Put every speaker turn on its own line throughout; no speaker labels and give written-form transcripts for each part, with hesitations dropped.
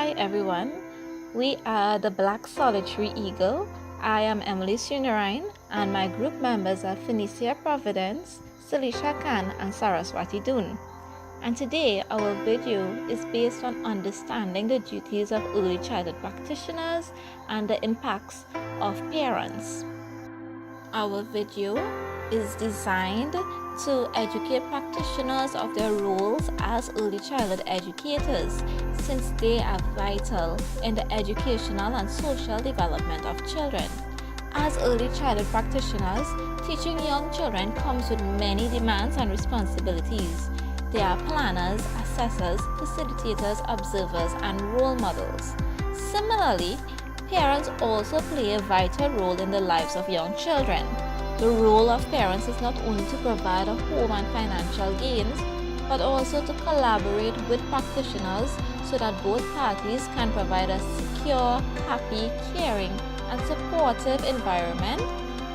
Hi everyone, we are the Black Solitary Eagle. I am Emily Sunarine and my group members are Phoenicia Providence, Salisha Khan and Saraswati Doon. And today our video is based on understanding the duties of early childhood practitioners and the impacts of parents. Our video is designed to educate practitioners of their roles as early childhood educators, since they are vital in the educational and social development of children. As early childhood practitioners, teaching young children comes with many demands and responsibilities. They are planners, assessors, facilitators, observers, and role models. Similarly, parents also play a vital role in the lives of young children. The role of parents is not only to provide a home and financial gains, but also to collaborate with practitioners so that both parties can provide a secure, happy, caring, and supportive environment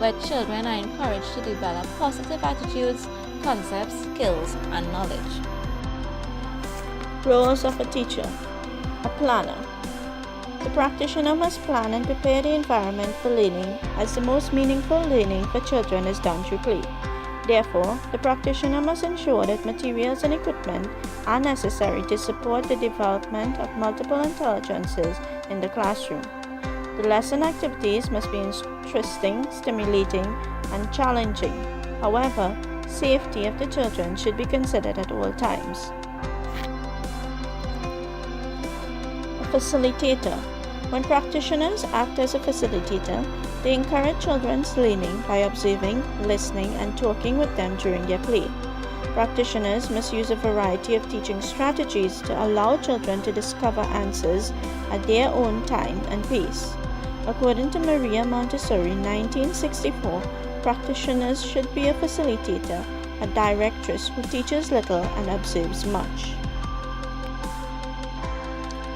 where children are encouraged to develop positive attitudes, concepts, skills, and knowledge.
Roles of a teacher. A planner. The practitioner must plan and prepare the environment for learning, as the most meaningful learning for children is done through play. Therefore, the practitioner must ensure that materials and equipment are necessary to support the development of multiple intelligences in the classroom. The lesson activities must be interesting, stimulating, and challenging. However, safety of the children should be considered at all times. A facilitator. When practitioners act as a facilitator, they encourage children's learning by observing, listening, and talking with them during their play. Practitioners must use a variety of teaching strategies to allow children to discover answers at their own time and pace. According to Maria Montessori, 1964, practitioners should be a facilitator, a directress who teaches little and observes much.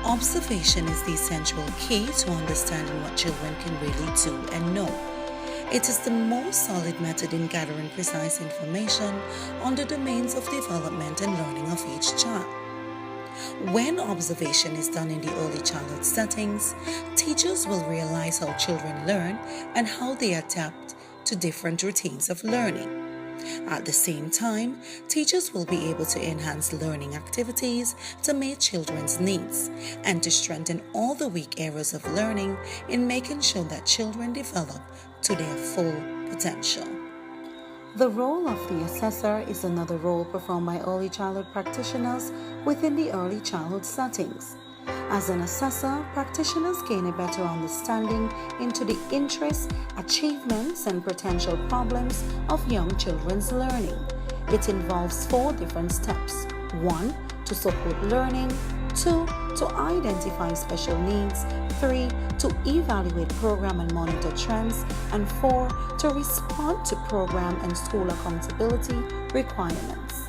Observation is the essential key to understanding what children can really do and know. It is the most solid method in gathering precise information on the domains of development and learning of each child. When observation is done in the early childhood settings, teachers will realize how children learn and how they adapt to different routines of learning. At the same time, teachers will be able to enhance learning activities to meet children's needs and to strengthen all the weak areas of learning in making sure that children develop to their full potential.
The role of the assessor is another role performed by early childhood practitioners within the early childhood settings. As an assessor, practitioners gain a better understanding into the interests, achievements, and potential problems of young children's learning. It involves 4 different steps. 1. To support learning. 2. To identify special needs. 3. To evaluate program and monitor trends. And 4. To respond to program and school accountability requirements.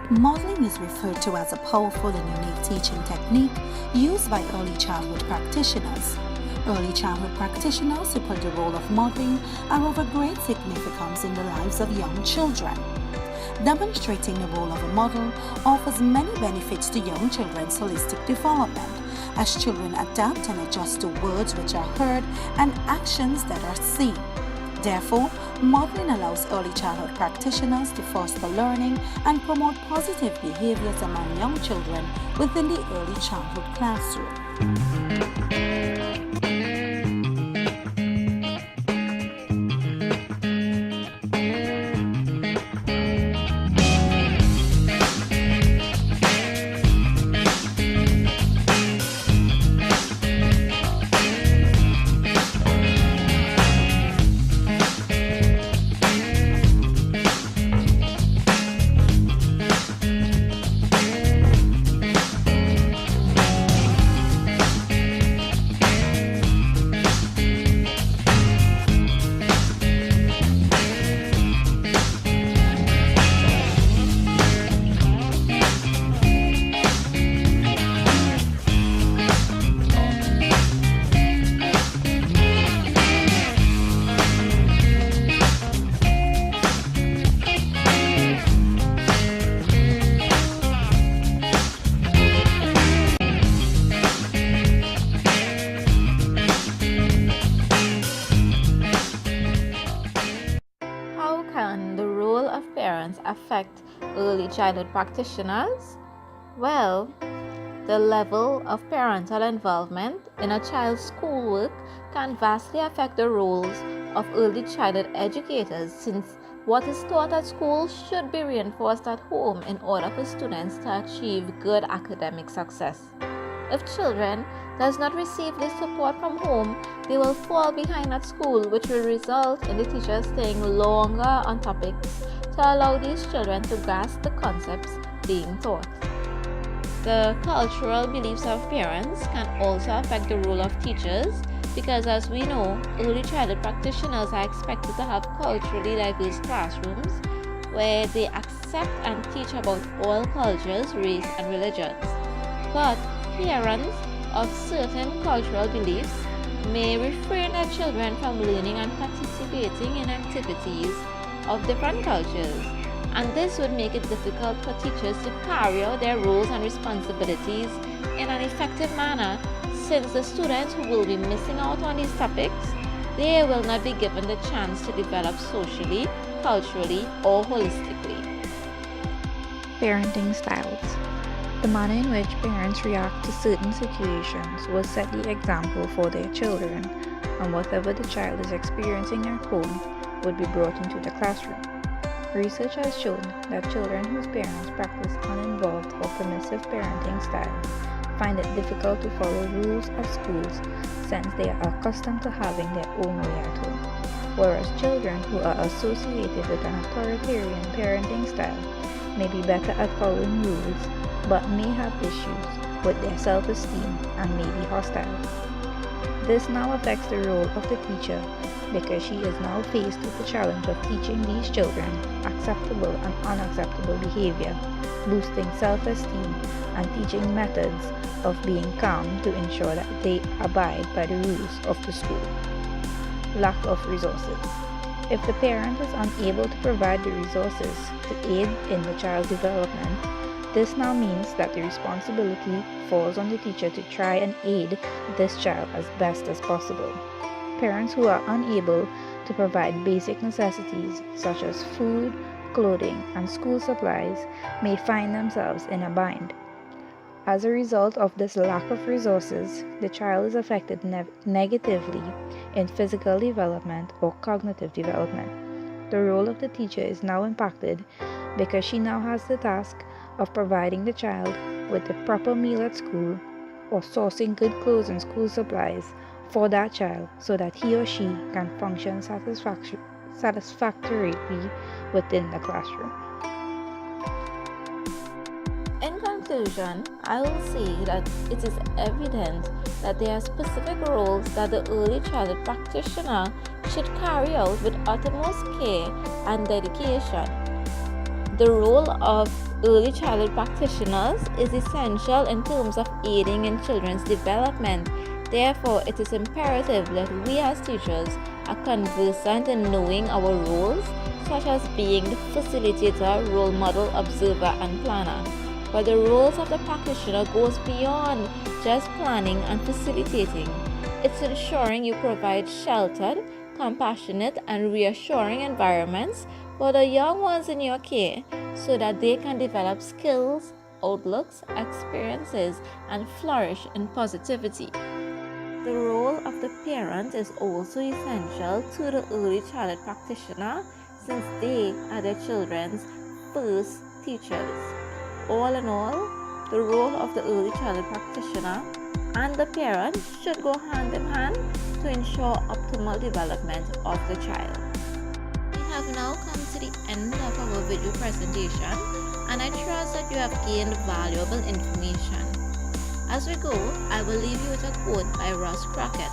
Modeling is referred to as a powerful and unique teaching technique used by early childhood practitioners. Early childhood practitioners who play the role of modeling are of a great significance in the lives of young children. Demonstrating the role of a model offers many benefits to young children's holistic development, as children adapt and adjust to words which are heard and actions that are seen. Therefore, modeling allows early childhood practitioners to foster learning and promote positive behaviors among young children within the early childhood classroom.
affect early childhood practitioners? Well, the level of parental involvement in a child's schoolwork can vastly affect the roles of early childhood educators, since what is taught at school should be reinforced at home in order for students to achieve good academic success. If children does not receive this support from home, they will fall behind at school, which will result in the teachers staying longer on topics to allow these children to grasp the concepts being taught. The cultural beliefs of parents can also affect the role of teachers, because as we know, early childhood practitioners are expected to have culturally diverse classrooms where they accept and teach about all cultures, race, and religions. But parents of certain cultural beliefs may refrain their children from learning and participating in activities of different cultures, and this would make it difficult for teachers to carry out their roles and responsibilities in an effective manner, since the students who will be missing out on these topics, they will not be given the chance to develop socially, culturally, or holistically.
Parenting styles. The manner in which parents react to certain situations will set the example for their children, and whatever the child is experiencing at home would be brought into the classroom. Research has shown that children whose parents practice uninvolved or permissive parenting style find it difficult to follow rules at schools, since they are accustomed to having their own way at home, whereas children who are associated with an authoritarian parenting style may be better at following rules but may have issues with their self-esteem and may be hostile. This now affects the role of the teacher, because she is now faced with the challenge of teaching these children acceptable and unacceptable behavior, boosting self-esteem, and teaching methods of being calm to ensure that they abide by the rules of the school. Lack of resources. If the parent is unable to provide the resources to aid in the child's development, this now means that the responsibility falls on the teacher to try and aid this child as best as possible. Parents who are unable to provide basic necessities such as food, clothing, and school supplies may find themselves in a bind. As a result of this lack of resources, the child is affected negatively in physical development or cognitive development. The role of the teacher is now impacted because she now has the task of providing the child with the proper meal at school or sourcing good clothes and school supplies for that child so that he or she can function satisfactorily within the classroom.
In conclusion, I will say that it is evident that there are specific roles that the early childhood practitioner should carry out with utmost care and dedication. The role of early childhood practitioners is essential in terms of aiding in children's development. Therefore, it is imperative that we as teachers are conversant in knowing our roles, such as being the facilitator, role model, observer, and planner. But the roles of the practitioner goes beyond just planning and facilitating. It's ensuring you provide sheltered, compassionate, and reassuring environments for the young ones in your care, so that they can develop skills, outlooks, experiences, and flourish in positivity. The role of the parent is also essential to the early childhood practitioner, since they are their children's first teachers. All in all, the role of the early childhood practitioner and the parent should go hand in hand to ensure optimal development of the child. We have now come to the end of our video presentation, and I trust that you have gained valuable information. As we go, I will leave you with a quote by Ross Crockett.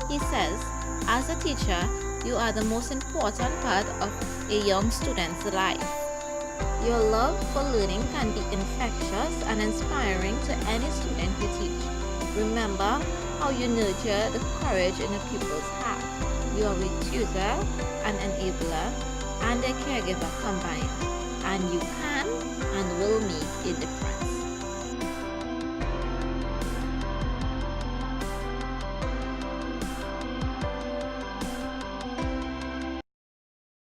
He says, "As a teacher, you are the most important part of a young student's life. Your love for learning can be infectious and inspiring to any student you teach. Remember how you nurture the courage in a pupil's heart. You are a tutor, an enabler, and a caregiver combined, and you can and will make a difference."